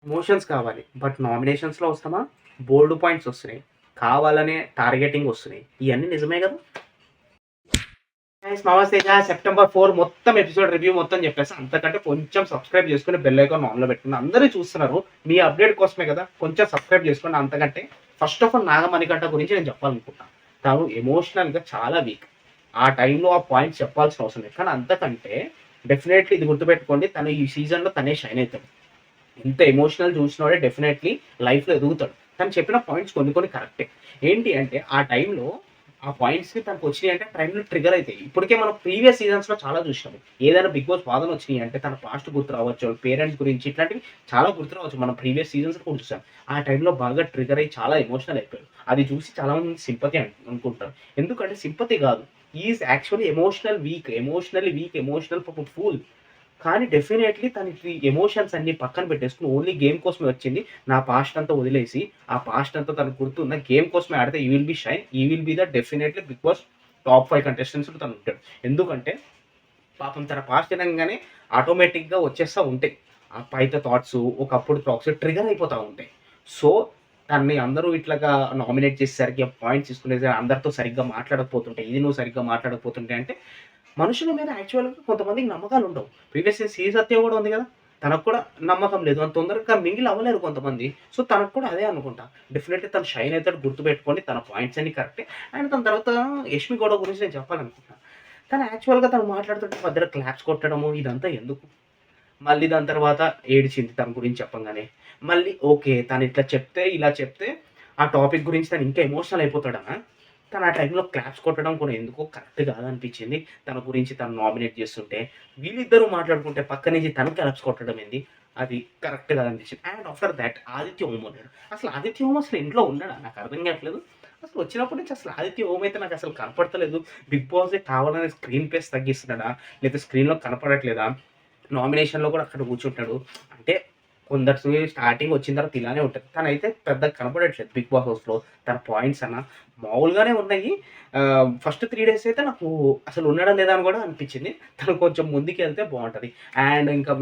Emotions కావాలి. But నామినేషన్స్‌లో వస్తామా, bold points వస్తున్నాయి. కావాలనే టార్గెటింగ్ వస్తున్నాయి. ఇయన్నీ నిజమే గదా! గైస్ నమస్తే సెప్టెంబర్ 4 మొత్తం ఎపిసోడ్ రివ్యూ మొత్తం చెప్పేసా. అంతకంటే కొంచెం సబ్స్క్రైబ్ చేసుకొని బెల్ ఐకాన్ ఆన్‌లో పెట్టుకుని అందరూ చూస్తున్నారు. మీ అప్డేట్ కోసమే కదా! కొంచెం సబ్స్క్రైబ్ చేసుకోండి. అంతకంటే ఫస్ట్ ఆఫ్ ఆల్ నాగమణికంఠ గురించి నేను చెప్పాలనుకుంటున్నా. తను ఎమోషనల్‌గా చాలా వీక్. ఆ టైంలో ఆ పాయింట్స్ చెప్పాల్సిన అవసరం లేదు. కానీ అంతకంటే డెఫినైట్‌లీ ఇది గుర్తుపెట్టుకోండి. తను ఈ సీజన్‌లో తనే షైన్ అయితాడు. ఇంత ఎమోషనల్ చూసినోడే డెఫినెట్‌లీ లైఫ్‌లో ఎదుగుతాడు. తను చెప్పిన పాయింట్స్ కొన్ని కొన్ని కరెక్టే. ఏంటి అంటే ఆ టైంలో ఆ పాయింట్స్ తనకొచ్చినాయి అంటే టైంలో ట్రిగ్గర్ అయితాయి. ఇప్పటికే మనం ప్రీవియస్ సీజన్స్‌లో చాలా చూసినాము. ఏదైనా బిగ్ బాస్ వాదనొచ్చినాయి అంటే తన పాస్ట్ గుర్తు రావచ్చు, వాళ్ళ పేరెంట్స్ గురించి ఇట్లాంటివి చాలా గుర్తు రావచ్చు. మనం ప్రీవియస్ సీజన్స్‌లో కూడా చూసాం. ఆ టైంలో బాగా ట్రిగ్గర్ అయ్యి చాలా ఎమోషనల్ అయిపోయాడు. అది చూసి చాలా మంది సింపతి అనుకుంటారు. ఎందుకంటే సింపతి కాదు. He is actually emotional week. Emotionally weak, emotional పాపం ఫూల్. కానీ డెఫినెట్‌లీ తనకి ఎమోషన్స్ అన్నీ పక్కన పెట్టేసుకొని ఓన్లీ గేమ్ కోసమే వచ్చింది. నా పాస్ట్ అంతా వదిలేసి, ఆ పాస్ట్ అంతా తనకు గుర్తున్న గేమ్ కోసమే ఆడితే you will be shine. You will be the definitely Big Boss top 5 కంటెస్టెంట్స్‌లో తను ఉంటాడు. ఎందుకంటే పాపం తన పాస్ట్ వినంగానే ఆటోమేటిక్‌గా వచ్చేస్తా ఉంటాయి. ఆ పైత థాట్స్, ఒకప్పుడు థాట్స్ ట్రిగ్గర్ అయిపోతా ఉంటాయి. సో, తనని అందరూ ఇట్లాగా నామినేట్ చేసేసరికి పాయింట్స్ తీసుకునేసరికి అందరితో సరిగ్గా మాట్లాడకపోతుంటే, ఇది నువ్వు సరిగ్గా మాట్లాడకపోతుంటే అంటే మనుషుల మీద యాక్చువల్‌గా కొంతమందికి నమ్మకాలుండవు. ప్రీవియస్ శ్రీ సత్య గూడా ఉంది గదా! తనకు కూడా నమ్మకం లేదు. అంత తొందరగా మింగిల్ అవ్వలేరు కొంతమంది. సో, తనకు కూడా అదే అనుకుంటా. డెఫినెట్‌లీ తను షైన్ అయితాడు గుర్తుపెట్టుకోండి. తన పాయింట్స్ అన్నీ కరెక్టే. అండ్ తన తర్వాత యష్మి గౌడ గురించి నేను చెప్పాలనుకుంటున్నా. తను యాక్చువల్‌గా తను మాట్లాడుతుంటే మధ్యలో క్లాప్స్ కొట్టడము ఇదంతా ఎందుకు? మళ్ళీ దాని తర్వాత ఏడిచింది తన గురించి చెప్పంగానే. మళ్ళీ ఓకే. తను ఇట్లా చెప్తే, ఇలా చెప్తే ఆ టాపిక్ గురించి తను ఇంకా ఎమోషనల్ అయిపోతాడనా? తను ఆ టైంలో క్లాప్స్ కొట్టడం కూడా ఎందుకో కరెక్ట్ కాదనిపించింది. తన గురించి తను నామినేట్ చేస్తుంటే, వీళ్ళిద్దరూ మాట్లాడుకుంటే పక్క నుంచి తను క్లాప్స్ కొట్టడం ఏంది? అది కరెక్ట్ కాదనిపించింది. And after that Aditya Om ఉన్నాడు. అసలు ఆదిత్య ఓం అసలు ఇంట్లో ఉన్నాడా? నాకు అర్థం కావట్లేదు. అసలు వచ్చినప్పటి నుంచి అసలు ఆదిత్య ఓం అయితే నాకు అసలు కనపడతలేదు. బిగ్ బాసే కావాలని స్క్రీన్ పేస్ తగ్గిస్తున్నాడా? లేకపోతే స్క్రీన్‌లో కనపడట్లేదా? నామినేషన్‌లో కూడా అక్కడ కూర్చుంటాడు. అంటే కొందరికి స్టార్టింగ్ వచ్చిన తర్వాత ఇలానే ఉంటది. తనైతే పెద్దగా కనపడట్లేదు బిగ్ బాస్ హౌస్‌లో. తన పాయింట్స్ అన్నా మామూలుగానే ఉన్నాయి. ఫస్ట్ 3 డేస్ అయితే నాకు అసలు ఉన్నాడా లేదా అని కూడా అనిపించింది. తను కొంచెం ముందుకెళ్తే బావుంటది. అండ్ ఇంకా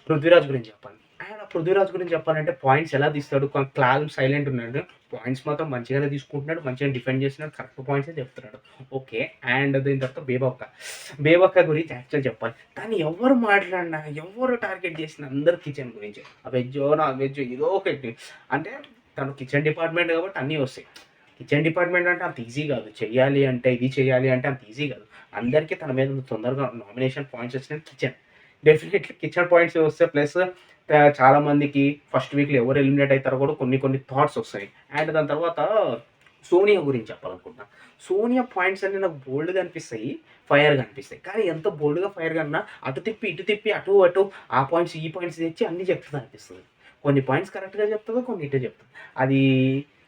'పృథ్వీరాజ్' గురించి చెప్పాలి. అండ్ 'పృథ్వీరాజ్' గురించి చెప్పాలంటే పాయింట్స్ ఎలా తీస్తాడు కామ్ సైలెంట్ ఉన్నాడు. పాయింట్స్ మాత్రం మంచిగానే తీసుకుంటున్నాడు. మంచిగా డిఫెండ్ చేస్తున్నాడు. కరెక్ట్ పాయింట్సే చెప్తున్నాడు. ఓకే. అండ్ దీని తర్వాత బేబక్క. బేబక్క గురించి యాక్చువల్ చెప్పాలి. తను ఎవ్వరు మాట్లాడినా, ఎవ్వరు టార్గెట్ చేసినా అందరూ కిచెన్ గురించే. వెజ్జో, నాన్ వెజ్జో ఏదో ఒకటి. అంటే తను కిచెన్ డిపార్ట్‌మెంట్ కాబట్టి అన్నీ వస్తాయి. కిచెన్ డిపార్ట్‌మెంట్ అంటే అంత ఈజీ కాదు. చెయ్యాలి అంటే, ఇది చేయాలి అంటే అంత ఈజీ కాదు. అందరికీ తన మీద తొందరగా నామినేషన్ పాయింట్స్ వచ్చినది కిచెన్. డెఫినెట్‌లీ కిచెన్ పాయింట్స్ వస్తాయి. ప్లస్ చాలా మందికి ఫస్ట్ వీక్‌లో ఎవరు ఎలిమినేట్ అయితారో కూడా కొన్ని కొన్ని థాట్స్ వస్తాయి. అండ్ దాని తర్వాత సోనియా గురించి చెప్పాలనుకుంటున్నా. సోనియా పాయింట్స్ అన్నీ నాకు బోల్డ్‌గా అనిపిస్తాయి. ఫైర్‌గా అనిపిస్తాయి. కానీ ఎంత బోల్డ్‌గా ఫైర్‌గా అన్నా అటు తిప్పి, ఇటు తిప్పి, అటు అటు ఆ పాయింట్స్, ఈ పాయింట్స్ తెచ్చి అన్నీ చెప్తదనిపిస్తది. కొన్ని పాయింట్స్ కరెక్ట్‌గా చెప్తది. కొన్ని ఇటే చెప్తది. అది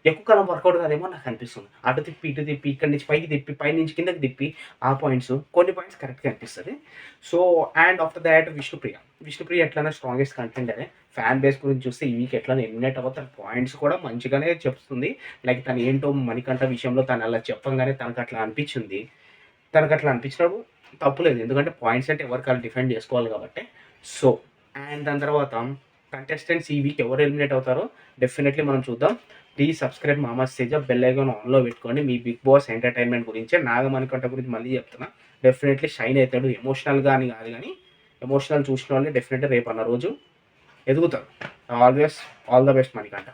ఎక్కువ కాలం వర్కౌట్ కాదేమో అని నాకనిపిస్తుంది. అటు తిప్పి, ఇటు తిప్పి, ఇక్కడి నుంచి పైకి తిప్పి, పైనుంచి కిందకి తిప్పి ఆ పాయింట్స్ కొన్ని పాయింట్స్ కరెక్ట్‌గా అనిపిస్తది. So, and after thought Vishnupriya. Vishnupriya ఎట్లైనా స్ట్రాంగెస్ట్ కంటెండరే. ఫ్యాన్ బేస్ గురించి చూస్తే ఈ వీక్ ఎట్లైనా ఎలిమినేట్ అవ్వదు. తన పాయింట్స్ కూడా మంచిగానే చెప్తుంది. లైక్ తను ఏంటో మణికంఠ విషయంలో తను అలా చెప్పంగానే తనకట్లా అనిపించింది. తనకట్లా అనిపించినప్పుడు తప్పులేదు. ఎందుకంటే పాయింట్స్ అంటే ఎవరికి ఆళ్ళు డిఫెండ్ చేసుకోవాలి కాబట్టి. సో, అండ్ దాని తర్వాత కంటెస్టెంట్స్ ఈ వీక్ ఎవరు ఎలిమినేట్ అవుతారో డెఫినెట్‌లీ మనం చూద్దాం. ప్లీజ్ సబ్స్క్రైబ్ మామాస్ తేజ. బెల్ ఐకాన్ ఆన్‌లో పెట్టుకోండి. మీ బిగ్ బాస్ ఎంటర్‌టైన్‌మెంట్ గురించే. నాగమణికంఠ గురించి మళ్ళీ చెప్తున్నా. డెఫినెట్‌లీ షైన్ అయితాడు. ఎమోషనల్‌గా అని కాదు గానీ, ఎమోషనల్ చూసినోళ్ళని డెఫినెట్‌లీ రేపన్న రోజు ఎదుగుతారు. Always all the best Manikanta.